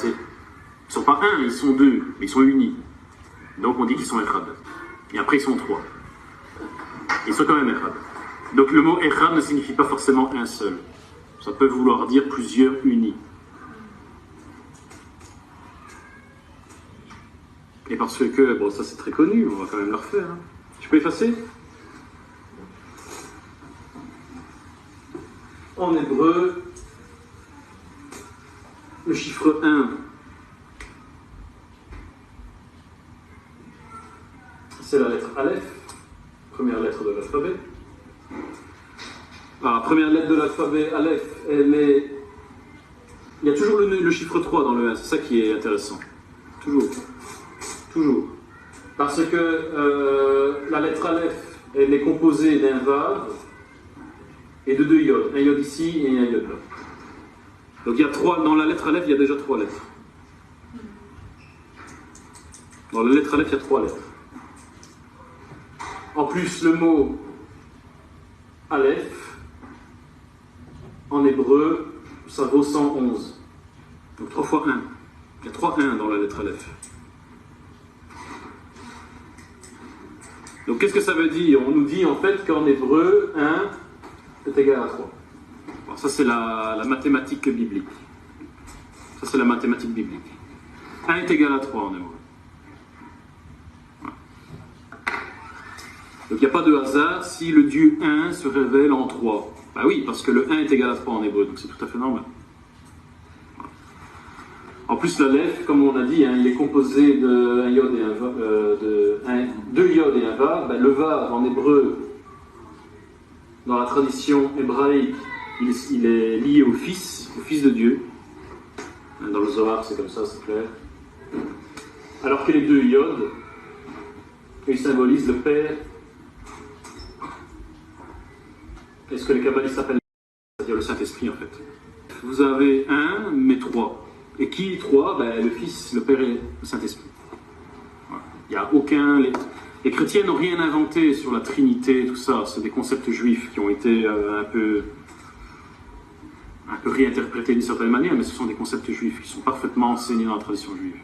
ils ne sont pas un, ils sont deux, mais ils sont unis. Donc on dit qu'ils sont Echad. Et après ils sont trois. Ils sont quand même Echad. Donc le mot Echad ne signifie pas forcément un seul. Ça peut vouloir dire plusieurs unis. Et parce que, bon ça c'est très connu, on va quand même le refaire. Hein. Je peux effacer? En hébreu, le chiffre 1, c'est la lettre Aleph, première lettre de l'alphabet. Alors, la première lettre de l'alphabet Aleph, elle est... Il y a toujours le chiffre 3 dans le 1, c'est ça qui est intéressant. Toujours. Toujours. Parce que la lettre Aleph, elle est composée d'un Vav et de deux Yod. Un Yod ici et un Yod là. Donc il y a trois, dans la lettre Aleph, il y a déjà trois lettres. Dans la lettre Aleph, il y a trois lettres. En plus, le mot Aleph, en hébreu, ça vaut 111. Donc 3 fois 1. Il y a 3 1 dans la lettre Aleph. Donc qu'est-ce que ça veut dire? On nous dit en fait qu'en hébreu, 1 est égal à 3. Alors, ça c'est la mathématique biblique. Ça c'est la mathématique biblique. 1 est égal à 3 en hébreu. Voilà. Donc il n'y a pas de hasard si le Dieu 1 se révèle en 3. Bah oui, parce que le 1 est égal à 3 en hébreu, donc c'est tout à fait normal. Voilà. En plus l'Aleph, comme on a dit, hein, il est composé de un Yod et un Vav, deux Yod et un Vav. Ben, le Vav en hébreu, dans la tradition hébraïque, il est lié au Fils de Dieu. Dans le Zohar, c'est comme ça, c'est clair. Alors que les deux Yod, ils symbolisent le Père et ce que les kabbalistes appellent, c'est-à-dire le Saint-Esprit en fait. Vous avez un, mais trois. Et qui trois? Ben, le Fils, le Père et le Saint-Esprit. Voilà. Il n'y a aucun... Les chrétiens n'ont rien inventé sur la Trinité, tout ça. C'est des concepts juifs qui ont été un peu réinterprétés d'une certaine manière, mais ce sont des concepts juifs qui sont parfaitement enseignés dans la tradition juive.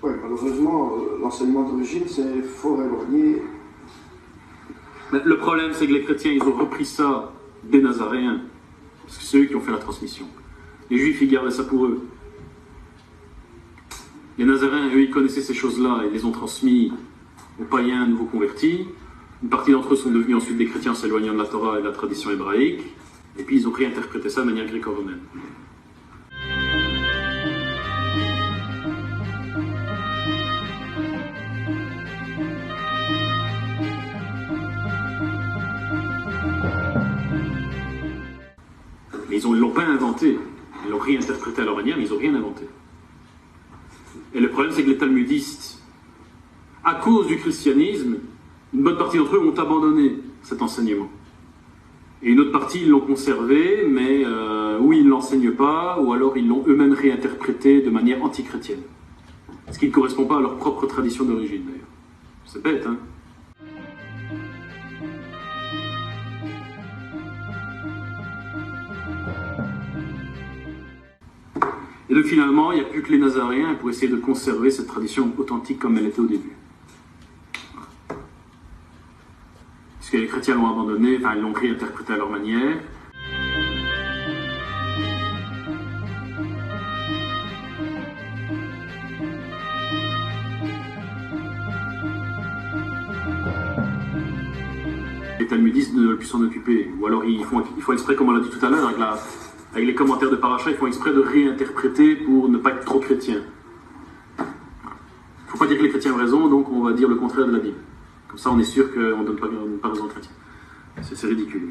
Oui, malheureusement, l'enseignement d'origine, c'est fort éloigné. Mais le problème, c'est que les chrétiens, ils ont repris ça des Nazaréens, parce que c'est eux qui ont fait la transmission. Les Juifs, ils gardaient ça pour eux. Les Nazaréens, eux, ils connaissaient ces choses-là, ils les ont transmis aux païens nouveaux convertis. Une partie d'entre eux sont devenus ensuite des chrétiens en s'éloignant de la Torah et de la tradition hébraïque, et puis ils ont réinterprété ça de manière gréco-romaine. Mais ils ne l'ont pas inventé, ils l'ont réinterprété à leur manière, mais ils n'ont rien inventé. Et le problème, c'est que les talmudistes, à cause du christianisme, une bonne partie d'entre eux ont abandonné cet enseignement. Et une autre partie, ils l'ont conservé, mais ou ils ne l'enseignent pas, ou alors ils l'ont eux-mêmes réinterprété de manière antichrétienne. Ce qui ne correspond pas à leur propre tradition d'origine, d'ailleurs. C'est bête, hein? Et donc finalement, il n'y a plus que les Nazaréens pour essayer de conserver cette tradition authentique comme elle était au début. Parce que les chrétiens l'ont abandonné, enfin ils l'ont réinterprété à leur manière. Les talmudistes ne veulent plus s'en occuper. Ou alors ils font exprès, comme on l'a dit tout à l'heure, avec les commentaires de Paracha, ils font exprès de réinterpréter pour ne pas être trop chrétien. Il ne faut pas dire que les chrétiens ont raison, donc on va dire le contraire de la Bible. Comme ça, on est sûr qu'on ne donne pas raison aux chrétiens. C'est ridicule.